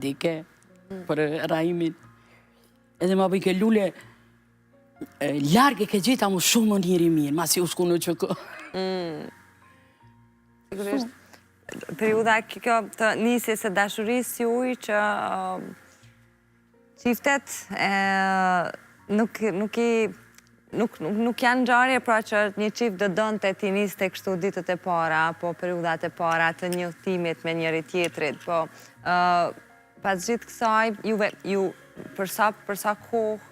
dike për Raimin. Edhe ma bëjke lule, largë ke gjitha mu shumë më njëri mirë, ma si u shku në që kë. Sigurisht, periuda kjo të nisjes së dashurisë juaj që çiftet nuk janë ngjarje pra që një qift do donte t'i niste kështu ditët e para, apo periudat e para të njohtimit me njëri tjetrit, po pas gjithë kësaj, ju për sa kohë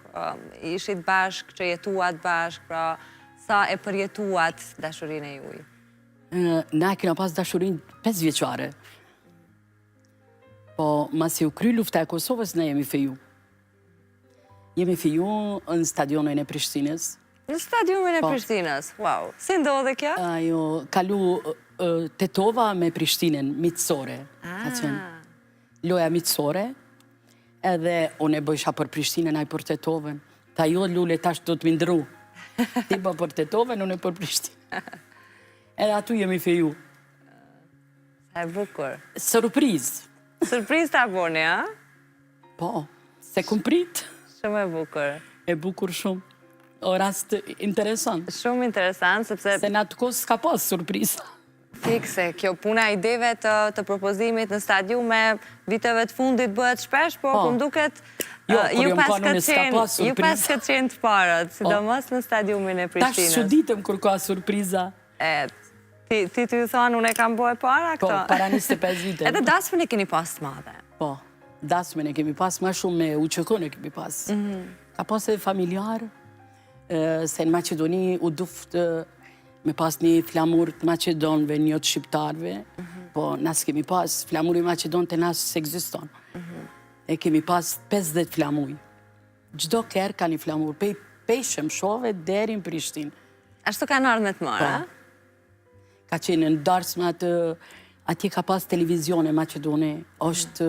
ishit bashkë, që jetuat bashkë, pra sa e përjetuat dashurinë e juaj? Na kena pas dashurin 5 vjeqare. Po, masi u kry lufta e Kosovës, ne jemi feju. Jemi feju në stadionin e Prishtinës. Në stadionin e Prishtinës, wow. Si ndodhe kjo? Ajo, kalu Tetova me Prishtinën, mitësore. Loja mitësore, edhe unë e bëjsha për Prishtinën, aj për Tetovën. Ta jo, lule, tash do të mindru. Ti ba për Tetovën, unë e për Prishtinën. Edhe atu jemi feju. Sa e bukur. Surprizë. Surprizë ta boni, a? Po, se kum prit. Shumë e bukur. E bukur shumë. O rast interesant. Shumë interesant, sepse... Se në atë kohë s'ka pas surprizë. Fikse, kjo puna ideve të propozimit në stadium me viteve të fundit bëhet shpesh, po më duket ju pas këtë qenë të parët, sidomos në stadiumin e Prishtinës. Tash çuditëm kur ka surpriza. Ti ju thonë, unë e kam bëhe para këto? Po, para 25 vite. Edhe dasmën e keni pas të madhe? Po, dasmën e kemi pas, ma shumë me uqëkën e kemi pas. Ka pas edhe familjarë, se në Macedoni u duft me pas një flamur të Macedonëve, një të shqiptarve, po nësë kemi pas flamur i Macedon të nësë se egziston. E kemi pas 50 flamuj. Gjdo kërë ka një flamur, pejshem shove deri në Prishtinë. Ashtu ka në ardhë me të marë, a? Ka qenë në darsmat, atje ka pas televizione Macedone, është